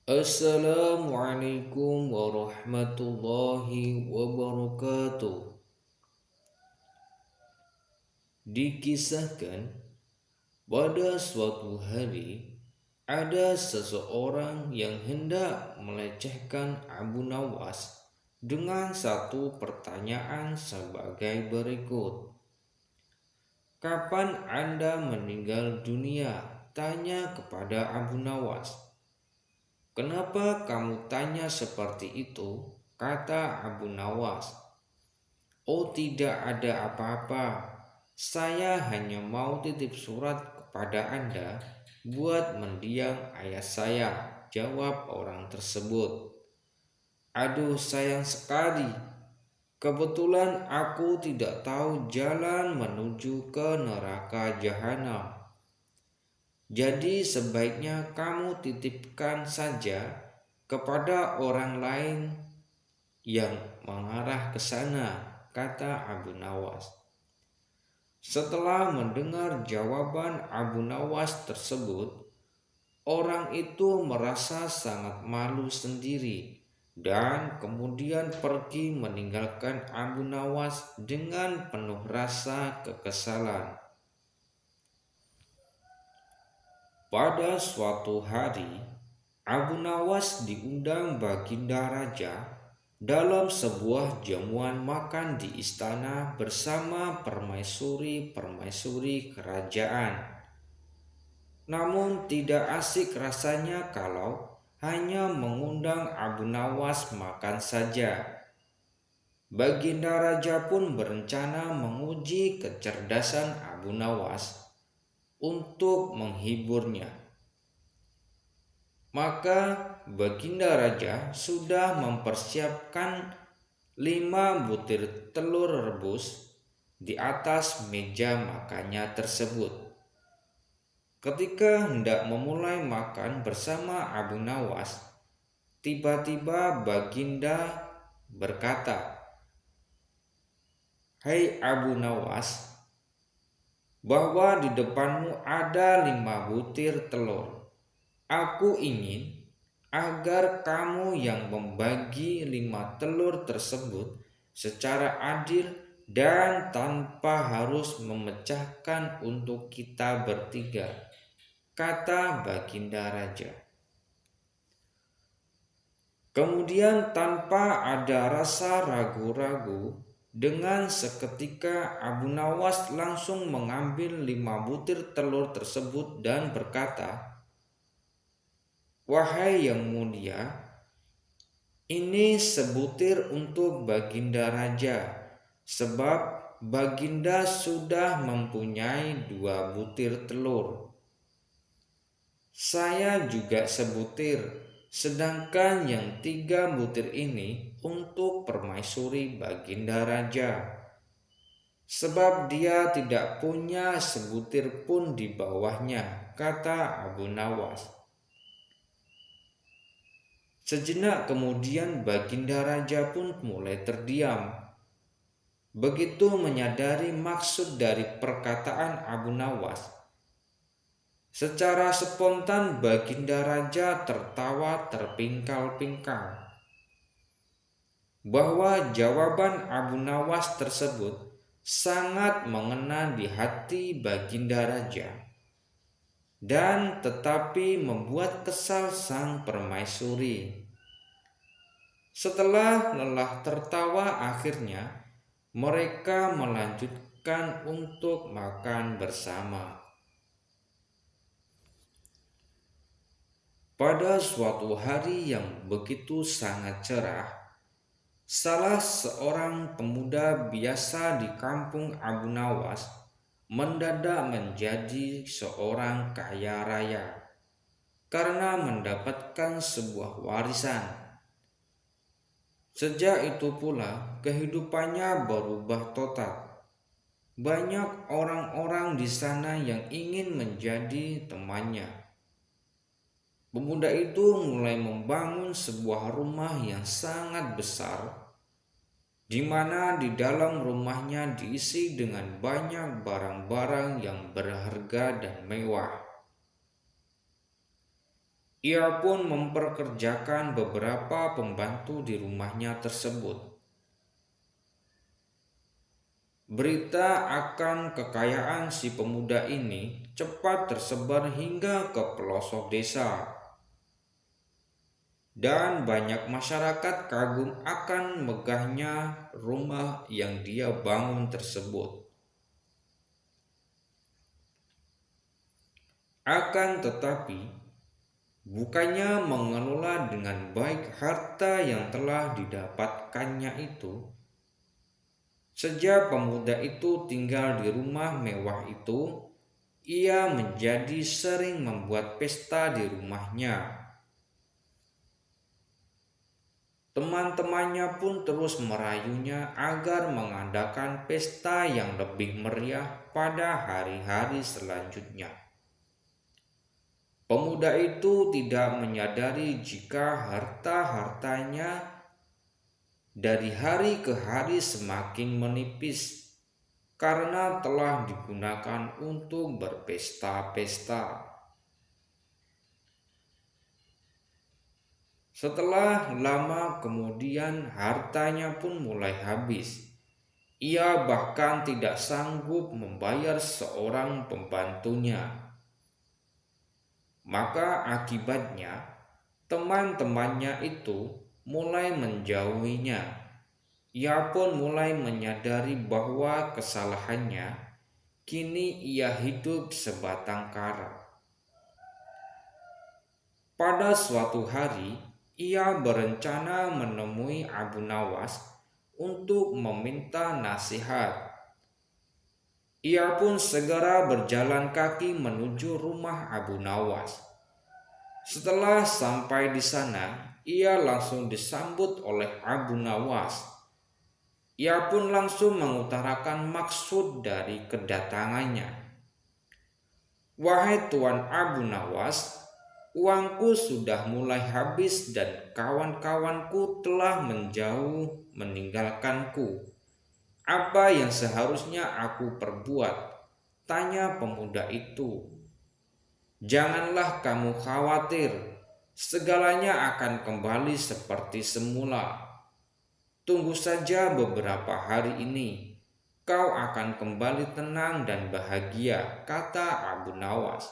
Assalamualaikum warahmatullahi wabarakatuh. Dikisahkan pada suatu hari ada seseorang yang hendak melecehkan Abu Nawas dengan satu pertanyaan sebagai berikut. Kapan Anda meninggal dunia? Tanya kepada Abu Nawas. Kenapa kamu tanya seperti itu? Kata Abu Nawas. Oh, tidak ada apa-apa. Saya hanya mau titip surat kepada Anda buat mendiang ayah saya, jawab orang tersebut. Aduh, sayang sekali. Kebetulan aku tidak tahu jalan menuju ke neraka jahanam. Jadi sebaiknya kamu titipkan saja kepada orang lain yang mengarah ke sana, kata Abu Nawas. Setelah mendengar jawaban Abu Nawas tersebut, orang itu merasa sangat malu sendiri dan kemudian pergi meninggalkan Abu Nawas dengan penuh rasa kekesalan. Pada suatu hari, Abu Nawas diundang Baginda Raja dalam sebuah jamuan makan di istana bersama permaisuri-permaisuri kerajaan. Namun tidak asik rasanya kalau hanya mengundang Abu Nawas makan saja. Baginda Raja pun berencana menguji kecerdasan Abu Nawas untuk menghiburnya. Maka Baginda Raja sudah mempersiapkan 5 butir telur rebus di atas meja makannya tersebut. Ketika hendak memulai makan bersama Abu Nawas, tiba-tiba Baginda berkata, "Hai Abu Nawas, bahwa di depanmu ada 5 butir telur. Aku ingin agar kamu yang membagi 5 telur tersebut secara adil dan tanpa harus memecahkan untuk kita bertiga," kata Baginda Raja. Kemudian tanpa ada rasa ragu-ragu, dengan seketika Abu Nawas langsung mengambil 5 butir telur tersebut dan berkata, "Wahai yang mulia, ini sebutir untuk Baginda Raja, sebab Baginda sudah mempunyai 2 butir telur. Saya juga sebutir, sedangkan yang 3 butir ini untuk permaisuri Baginda Raja, sebab dia tidak punya sebutir pun di bawahnya," kata Abu Nawas. Sejenak kemudian Baginda Raja pun mulai terdiam. Begitu menyadari maksud dari perkataan Abu Nawas, secara spontan Baginda Raja tertawa terpingkal-pingkal. Bahwa jawaban Abu Nawas tersebut sangat mengena di hati Baginda Raja, dan tetapi membuat kesal sang permaisuri. Setelah lelah tertawa, akhirnya mereka melanjutkan untuk makan bersama. Pada suatu hari yang begitu sangat cerah, salah seorang pemuda biasa di kampung Abu Nawas mendadak menjadi seorang kaya raya karena mendapatkan sebuah warisan. Sejak itu pula kehidupannya berubah total. Banyak orang-orang di sana yang ingin menjadi temannya. Pemuda itu mulai membangun sebuah rumah yang sangat besar, di mana di dalam rumahnya diisi dengan banyak barang-barang yang berharga dan mewah. Ia pun memperkerjakan beberapa pembantu di rumahnya tersebut. Berita akan kekayaan si pemuda ini cepat tersebar hingga ke pelosok desa. Dan banyak masyarakat kagum akan megahnya rumah yang dia bangun tersebut. Akan tetapi, bukannya mengelola dengan baik harta yang telah didapatkannya itu, sejak pemuda itu tinggal di rumah mewah itu, ia menjadi sering membuat pesta di rumahnya. Teman-temannya pun terus merayunya agar mengadakan pesta yang lebih meriah pada hari-hari selanjutnya. Pemuda itu tidak menyadari jika harta-hartanya dari hari ke hari semakin menipis karena telah digunakan untuk berpesta-pesta. Setelah lama kemudian hartanya pun mulai habis. Ia bahkan tidak sanggup membayar seorang pembantunya. Maka akibatnya teman-temannya itu mulai menjauhinya. Ia pun mulai menyadari bahwa kesalahannya, kini ia hidup sebatang kara. Pada suatu hari, ia berencana menemui Abu Nawas untuk meminta nasihat. Ia pun segera berjalan kaki menuju rumah Abu Nawas. Setelah sampai di sana, ia langsung disambut oleh Abu Nawas. Ia pun langsung mengutarakan maksud dari kedatangannya. "Wahai Tuan Abu Nawas, uangku sudah mulai habis dan kawan-kawanku telah menjauh meninggalkanku. Apa yang seharusnya aku perbuat?" tanya pemuda itu. "Janganlah kamu khawatir, segalanya akan kembali seperti semula. Tunggu saja beberapa hari ini, kau akan kembali tenang dan bahagia," kata Abu Nawas.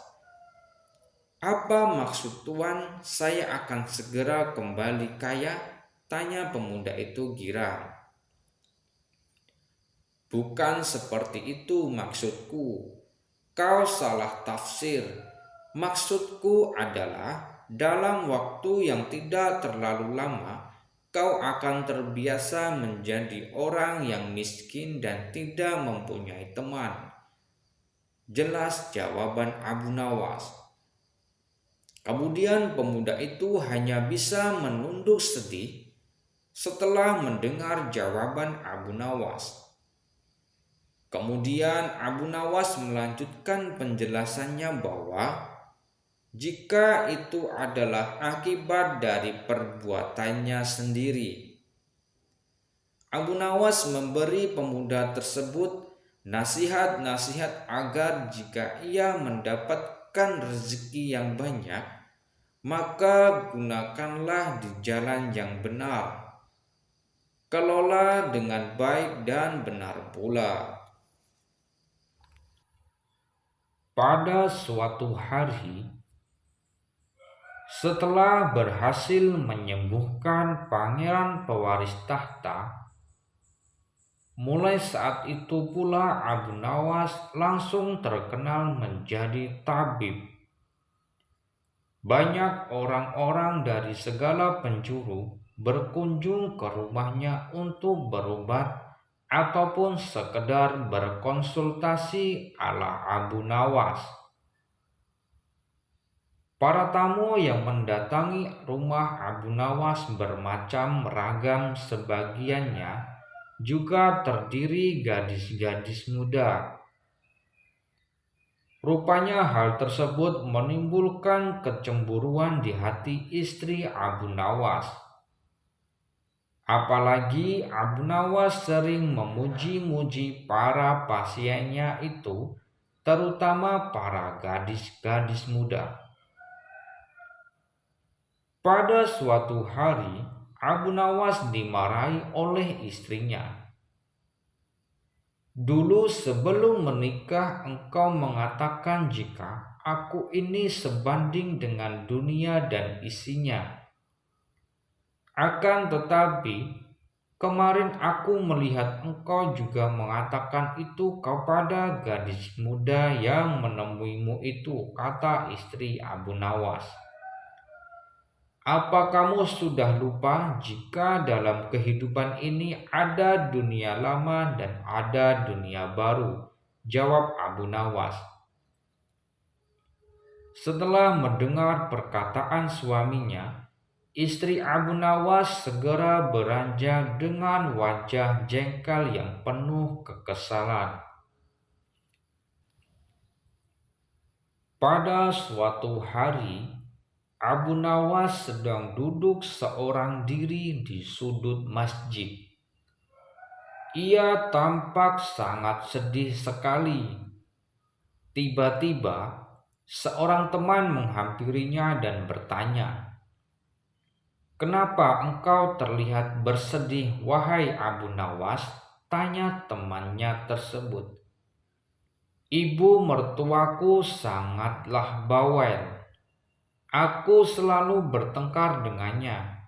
"Apa maksud Tuan saya akan segera kembali kaya?" tanya pemuda itu girang. "Bukan seperti itu maksudku. Kau salah tafsir. Maksudku adalah dalam waktu yang tidak terlalu lama, kau akan terbiasa menjadi orang yang miskin dan tidak mempunyai teman." Jelas jawaban Abu Nawas. Kemudian pemuda itu hanya bisa menunduk sedih setelah mendengar jawaban Abu Nawas. Kemudian Abu Nawas melanjutkan penjelasannya bahwa jika itu adalah akibat dari perbuatannya sendiri. Abu Nawas memberi pemuda tersebut nasihat-nasihat agar jika ia mendapatkan rezeki yang banyak, maka gunakanlah di jalan yang benar. Kelola dengan baik dan benar pula. Pada suatu hari, setelah berhasil menyembuhkan pangeran pewaris tahta, mulai saat itu pula Abu Nawas langsung terkenal menjadi tabib. Banyak orang-orang dari segala penjuru berkunjung ke rumahnya untuk berobat ataupun sekedar berkonsultasi ala Abu Nawas. Para tamu yang mendatangi rumah Abu Nawas bermacam ragam, sebagiannya juga terdiri gadis-gadis muda. Rupanya hal tersebut menimbulkan kecemburuan di hati istri Abu Nawas. Apalagi Abu Nawas sering memuji-muji para pasiennya itu, terutama para gadis-gadis muda. Pada suatu hari, Abu Nawas dimarahi oleh istrinya. Dulu sebelum menikah engkau mengatakan jika aku ini sebanding dengan dunia dan isinya. Akan tetapi, kemarin aku melihat engkau juga mengatakan itu kepada gadis muda yang menemuimu itu, kata istri Abu Nawas. Apa kamu sudah lupa jika dalam kehidupan ini ada dunia lama dan ada dunia baru? Jawab Abu Nawas. Setelah mendengar perkataan suaminya, istri Abu Nawas segera beranjak dengan wajah jengkel yang penuh kekesalan. Pada suatu hari, Abu Nawas sedang duduk seorang diri di sudut masjid. Ia tampak sangat sedih sekali. Tiba-tiba, seorang teman menghampirinya dan bertanya, "Kenapa engkau terlihat bersedih, wahai Abu Nawas?" tanya temannya tersebut. "Ibu mertuaku sangatlah bawel. Aku selalu bertengkar dengannya.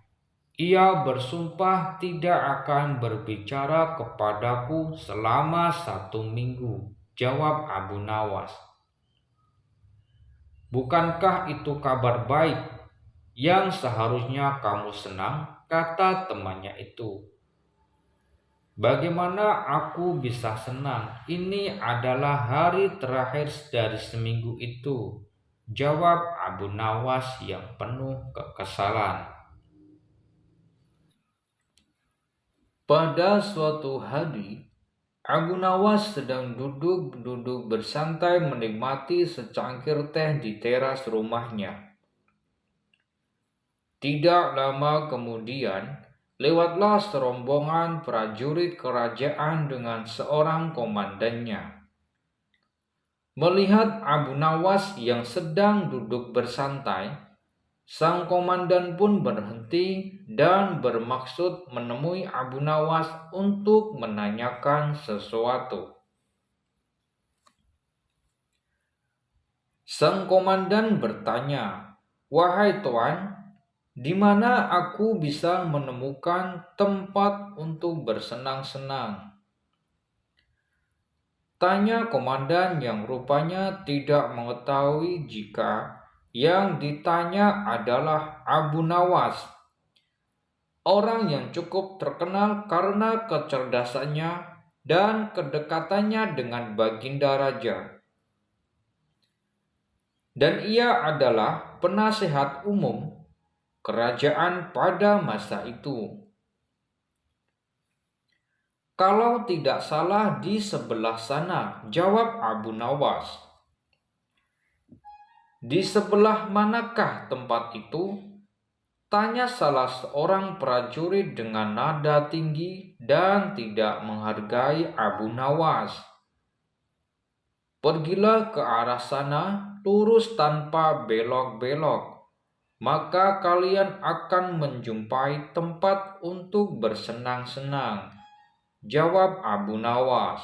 Ia bersumpah tidak akan berbicara kepadaku selama 1 minggu," jawab Abu Nawas. "Bukankah itu kabar baik yang seharusnya kamu senang?" kata temannya itu. "Bagaimana aku bisa senang? Ini adalah hari terakhir dari seminggu itu," jawab Abu Nawas yang penuh kekesalan. Pada suatu hari, Abu Nawas sedang duduk bersantai menikmati secangkir teh di teras rumahnya. Tidak lama kemudian, lewatlah serombongan prajurit kerajaan dengan seorang komandannya. Melihat Abu Nawas yang sedang duduk bersantai, sang komandan pun berhenti dan bermaksud menemui Abu Nawas untuk menanyakan sesuatu. Sang komandan bertanya, "Wahai Tuan, di mana aku bisa menemukan tempat untuk bersenang-senang?" Tanya komandan yang rupanya tidak mengetahui jika yang ditanya adalah Abu Nawas, orang yang cukup terkenal karena kecerdasannya dan kedekatannya dengan Baginda Raja. Dan ia adalah penasehat umum kerajaan pada masa itu. "Kalau tidak salah di sebelah sana," jawab Abu Nawas. "Di sebelah manakah tempat itu?" tanya salah seorang prajurit dengan nada tinggi dan tidak menghargai Abu Nawas. "Pergilah ke arah sana, lurus tanpa belok-belok. Maka kalian akan menjumpai tempat untuk bersenang-senang," jawab Abu Nawas.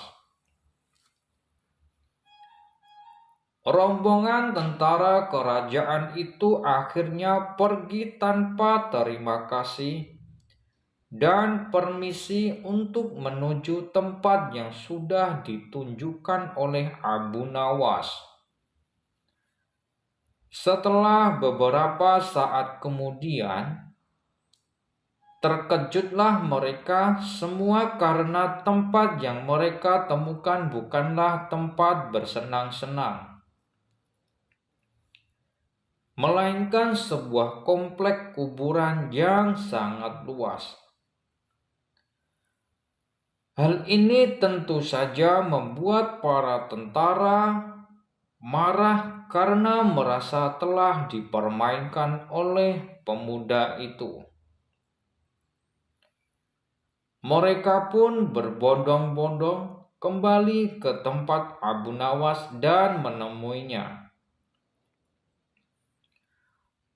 Rombongan tentara kerajaan itu akhirnya pergi tanpa terima kasih dan permisi untuk menuju tempat yang sudah ditunjukkan oleh Abu Nawas. Setelah beberapa saat kemudian, terkejutlah mereka semua karena tempat yang mereka temukan bukanlah tempat bersenang-senang, melainkan sebuah komplek kuburan yang sangat luas. Hal ini tentu saja membuat para tentara marah karena merasa telah dipermainkan oleh pemuda itu. Mereka pun berbondong-bondong kembali ke tempat Abu Nawas dan menemuinya.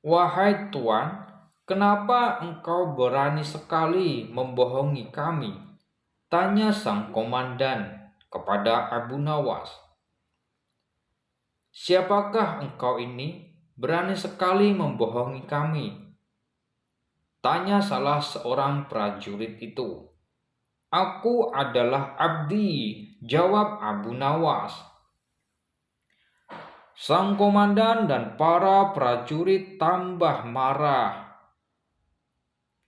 "Wahai Tuan, "Kenapa engkau berani sekali membohongi kami?" tanya sang komandan kepada Abu Nawas. "Siapakah engkau ini? Berani sekali membohongi kami?" tanya salah seorang prajurit itu. "Aku adalah abdi," jawab Abu Nawas. Sang komandan dan para prajurit tambah marah.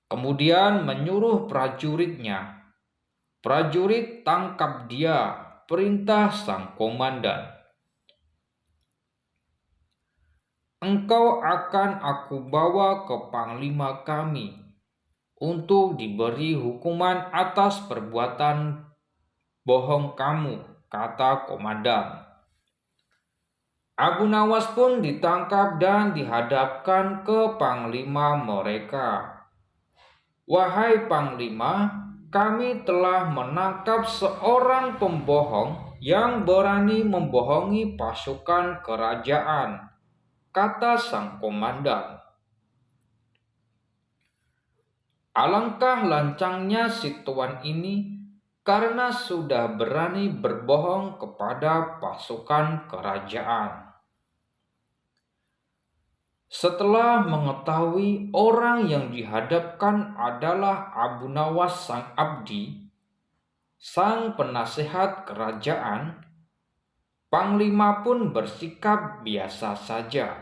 Kemudian menyuruh prajuritnya, "Prajurit, tangkap dia," perintah sang komandan. "Engkau akan aku bawa ke panglima kami untuk diberi hukuman atas perbuatan bohong kamu," kata komandan. Abu Nawas pun ditangkap dan dihadapkan ke panglima mereka. "Wahai panglima, kami telah menangkap seorang pembohong yang berani membohongi pasukan kerajaan," kata sang komandan. Alangkah lancangnya si tuan ini karena sudah berani berbohong kepada pasukan kerajaan. Setelah mengetahui orang yang dihadapkan adalah Abu Nawas sang abdi, sang penasehat kerajaan, panglima pun bersikap biasa saja.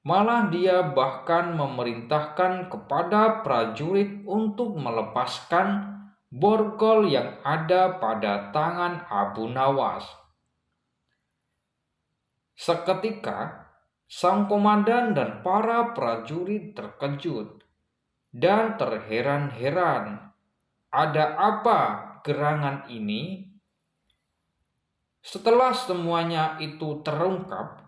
Malah dia bahkan memerintahkan kepada prajurit untuk melepaskan borgol yang ada pada tangan Abu Nawas. Seketika, sang komandan dan para prajurit terkejut dan terheran-heran. Ada apa gerangan ini? Setelah semuanya itu terungkap,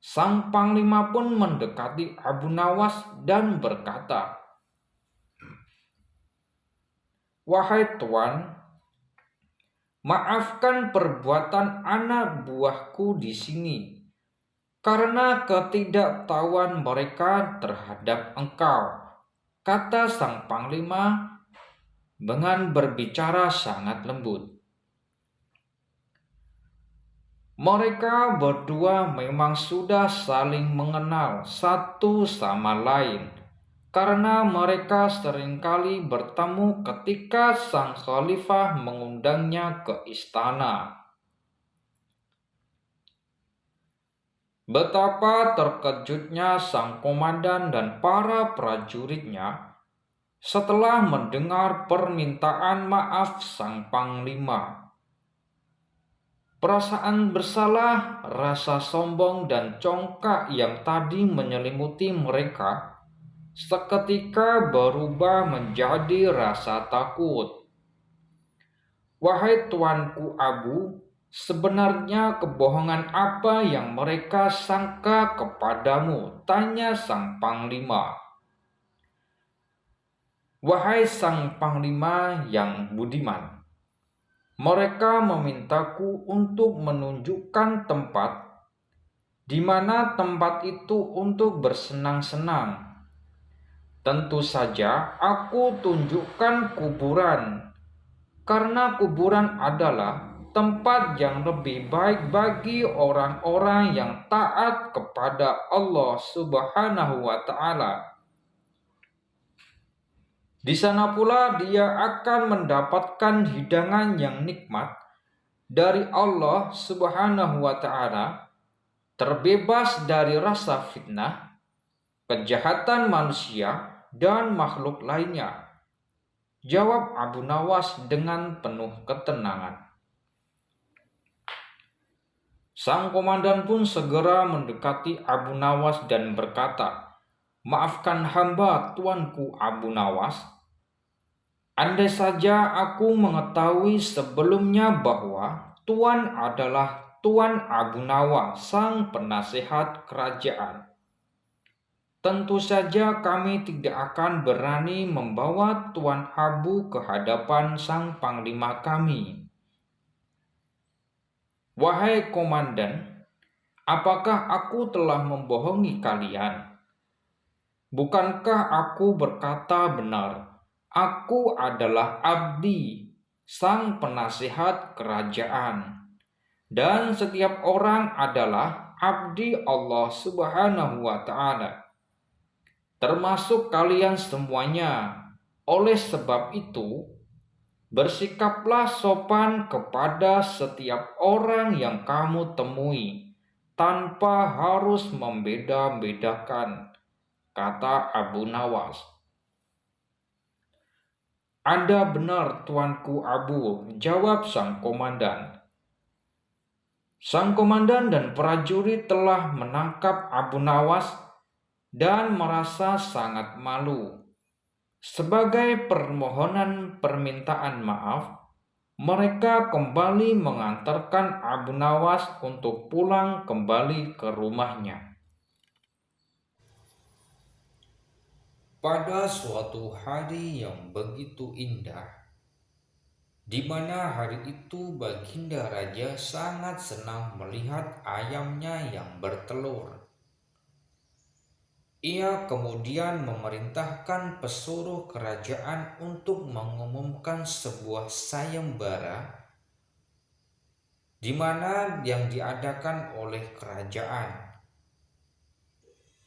sang panglima pun mendekati Abu Nawas dan berkata, "Wahai tuan, maafkan perbuatan anak buahku di sini karena ketidaktahuan mereka terhadap engkau," kata sang panglima dengan berbicara sangat lembut. Mereka berdua memang sudah saling mengenal satu sama lain karena mereka seringkali bertemu ketika sang khalifah mengundangnya ke istana. Betapa terkejutnya sang komandan dan para prajuritnya setelah mendengar permintaan maaf sang panglima. Perasaan bersalah, rasa sombong, dan congkak yang tadi menyelimuti mereka seketika berubah menjadi rasa takut. "Wahai tuanku Abu, sebenarnya kebohongan apa yang mereka sangka kepadamu?" tanya sang panglima. "Wahai sang panglima yang budiman, mereka memintaku untuk menunjukkan tempat di mana tempat itu untuk bersenang-senang. Tentu saja aku tunjukkan kuburan, karena kuburan adalah tempat yang lebih baik bagi orang-orang yang taat kepada Allah Subhanahu wa Ta'ala. Di sana pula dia akan mendapatkan hidangan yang nikmat dari Allah Subhanahu wa Ta'ala, terbebas dari rasa fitnah, kejahatan manusia, dan makhluk lainnya," jawab Abu Nawas dengan penuh ketenangan. Sang komandan pun segera mendekati Abu Nawas dan berkata, "Maafkan hamba tuanku Abu Nawas. Andai saja aku mengetahui sebelumnya bahwa Tuan adalah Tuan Abu Nawas, sang penasehat kerajaan, tentu saja kami tidak akan berani membawa Tuan Abu ke hadapan sang panglima kami. Wahai komandan, apakah aku telah membohongi kalian? Bukankah aku berkata benar? Aku adalah abdi, sang penasihat kerajaan. Dan setiap orang adalah abdi Allah Subhanahu wa Ta'ala, termasuk kalian semuanya. Oleh sebab itu, bersikaplah sopan kepada setiap orang yang kamu temui, tanpa harus membeda-bedakan, kata Abu Nawas. Anda benar, Tuanku Abu, jawab sang komandan. Sang komandan dan prajurit telah menangkap Abu Nawas dan merasa sangat malu. Sebagai permohonan permintaan maaf, mereka kembali mengantarkan Abu Nawas untuk pulang kembali ke rumahnya. Pada suatu hari yang begitu indah, di mana hari itu Baginda Raja sangat senang melihat ayamnya yang bertelur. Ia kemudian memerintahkan pesuruh kerajaan untuk mengumumkan sebuah sayembara di mana yang diadakan oleh kerajaan.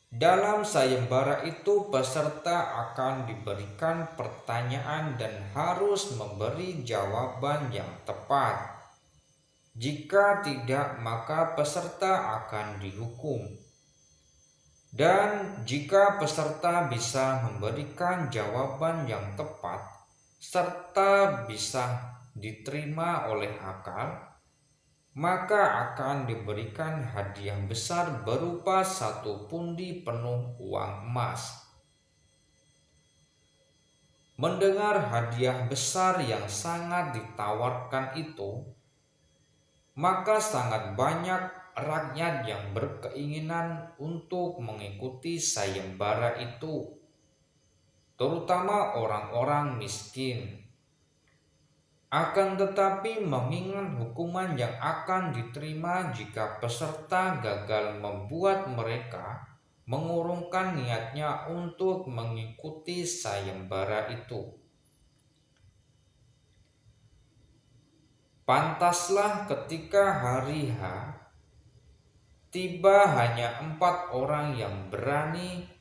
Dalam sayembara itu peserta akan diberikan pertanyaan dan harus memberi jawaban yang tepat. Jika tidak, maka peserta akan dihukum. Dan jika peserta bisa memberikan jawaban yang tepat serta bisa diterima oleh akal, maka akan diberikan hadiah besar berupa 1 pundi penuh uang emas. Mendengar hadiah besar yang sangat ditawarkan itu, maka sangat banyak rakyat yang berkeinginan untuk mengikuti sayembara itu, terutama orang-orang miskin. Akan tetapi mengingat hukuman yang akan diterima jika peserta gagal membuat mereka mengurungkan niatnya untuk mengikuti sayembara itu, pantaslah ketika hari H tiba hanya 4 orang yang berani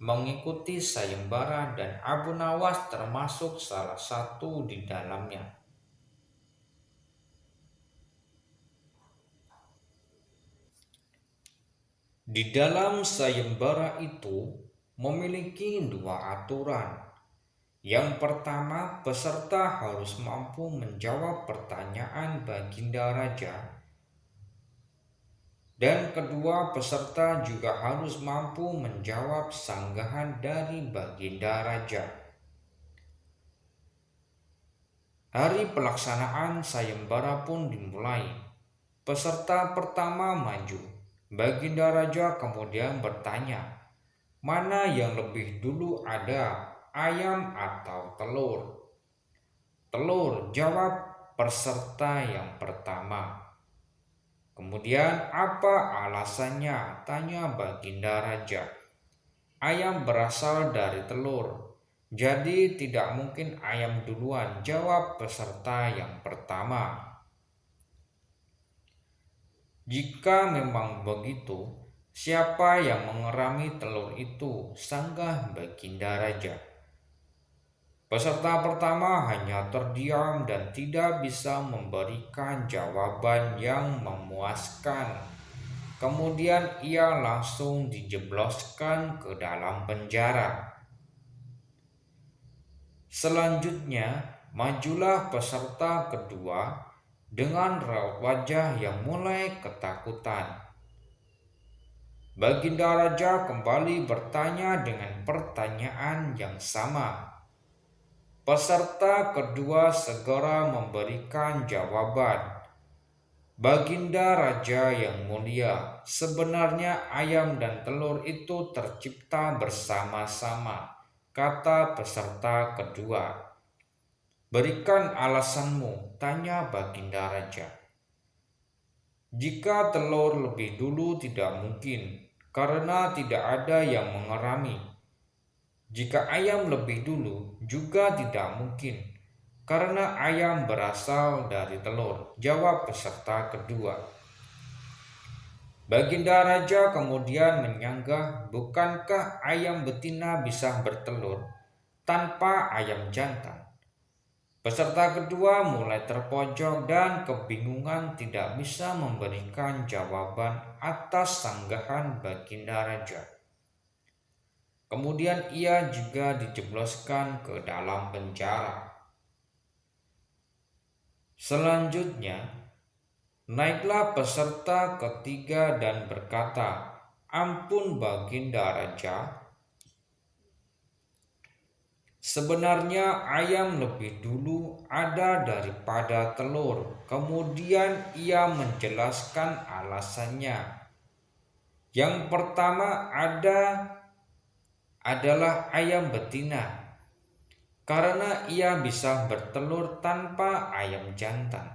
mengikuti sayembara dan Abu Nawas termasuk salah satu di dalamnya. Di dalam sayembara itu memiliki 2 aturan. Yang pertama, peserta harus mampu menjawab pertanyaan Baginda Raja. Dan kedua, peserta juga harus mampu menjawab sanggahan dari Baginda Raja. Hari pelaksanaan sayembara pun dimulai. Peserta pertama maju. Baginda Raja kemudian bertanya, mana yang lebih dulu ada, ayam atau telur? Telur, jawab peserta yang pertama. Kemudian apa alasannya? Tanya Baginda Raja. Ayam berasal dari telur, jadi tidak mungkin ayam duluan, jawab peserta yang pertama. Jika memang begitu, siapa yang mengerami telur itu? Sanggah Baginda Raja. Peserta pertama hanya terdiam dan tidak bisa memberikan jawaban yang memuaskan. Kemudian ia langsung dijebloskan ke dalam penjara. Selanjutnya, majulah peserta kedua dengan raut wajah yang mulai ketakutan. Baginda Raja kembali bertanya dengan pertanyaan yang sama. Peserta kedua segera memberikan jawaban. Baginda Raja yang mulia, sebenarnya ayam dan telur itu tercipta bersama-sama, kata peserta kedua. Berikan alasanmu, tanya Baginda Raja. Jika telur lebih dulu tidak mungkin, karena tidak ada yang mengerami. Jika ayam lebih dulu juga tidak mungkin, karena ayam berasal dari telur, jawab peserta kedua. Baginda Raja kemudian menyanggah, bukankah ayam betina bisa bertelur tanpa ayam jantan? Peserta kedua mulai terpojok dan kebingungan tidak bisa memberikan jawaban atas sanggahan Baginda Raja. Kemudian ia juga dijebloskan ke dalam penjara. Selanjutnya, naiklah peserta ketiga dan berkata, "Ampun Baginda Raja, sebenarnya ayam lebih dulu ada daripada telur." Kemudian ia menjelaskan alasannya. Yang pertama adalah ayam betina, karena ia bisa bertelur tanpa ayam jantan.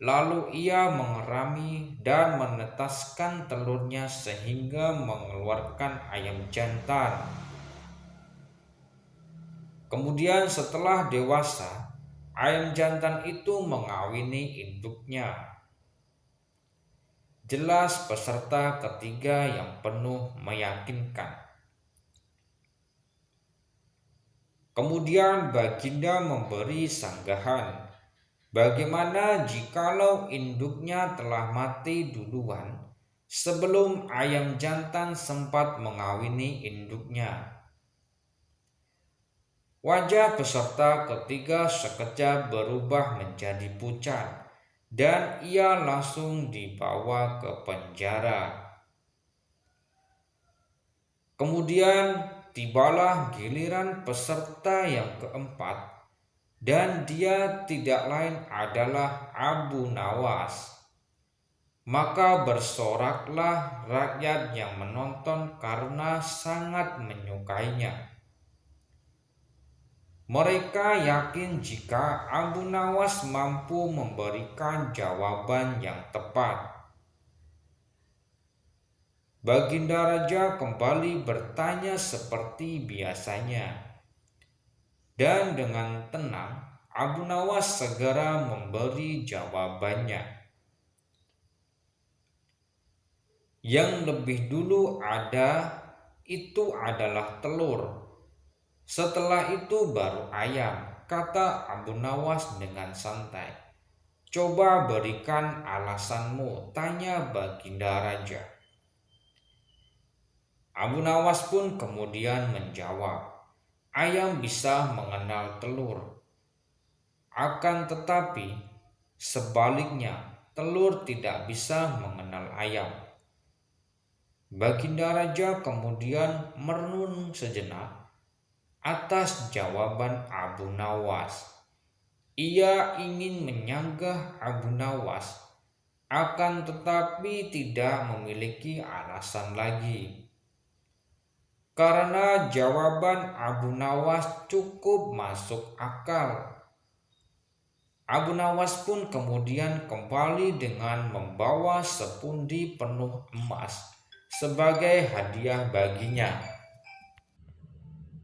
Lalu ia mengerami dan menetaskan telurnya sehingga mengeluarkan ayam jantan. Kemudian setelah dewasa, ayam jantan itu mengawini induknya. Jelas peserta ketiga yang penuh meyakinkan. Kemudian Baginda memberi sanggahan, bagaimana jikalau induknya telah mati duluan sebelum ayam jantan sempat mengawini induknya? Wajah peserta ketiga sekejap berubah menjadi pucat dan ia langsung dibawa ke penjara. Kemudian tibalah giliran peserta yang keempat, dan dia tidak lain adalah Abu Nawas. Maka bersoraklah rakyat yang menonton karena sangat menyukainya. Mereka yakin jika Abu Nawas mampu memberikan jawaban yang tepat. Baginda Raja kembali bertanya seperti biasanya, dan dengan tenang Abu Nawas segera memberi jawabannya. Yang lebih dulu itu adalah telur. Setelah itu baru ayam, kata Abu Nawas dengan santai. Coba berikan alasanmu, tanya Baginda Raja. Abu Nawas pun kemudian menjawab, ayam bisa mengenal telur. Akan tetapi, sebaliknya, telur tidak bisa mengenal ayam. Baginda Raja kemudian merenung sejenak atas jawaban Abu Nawas. Ia ingin menyanggah Abu Nawas, akan tetapi tidak memiliki alasan lagi. Karena jawaban Abu Nawas cukup masuk akal. Abu Nawas pun kemudian kembali dengan membawa sepundi penuh emas sebagai hadiah baginya.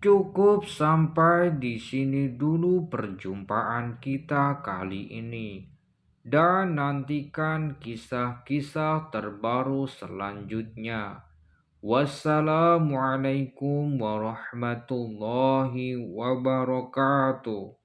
Cukup sampai di sini dulu perjumpaan kita kali ini. Dan nantikan kisah-kisah terbaru selanjutnya. Wassalamualaikum warahmatullahi wabarakatuh.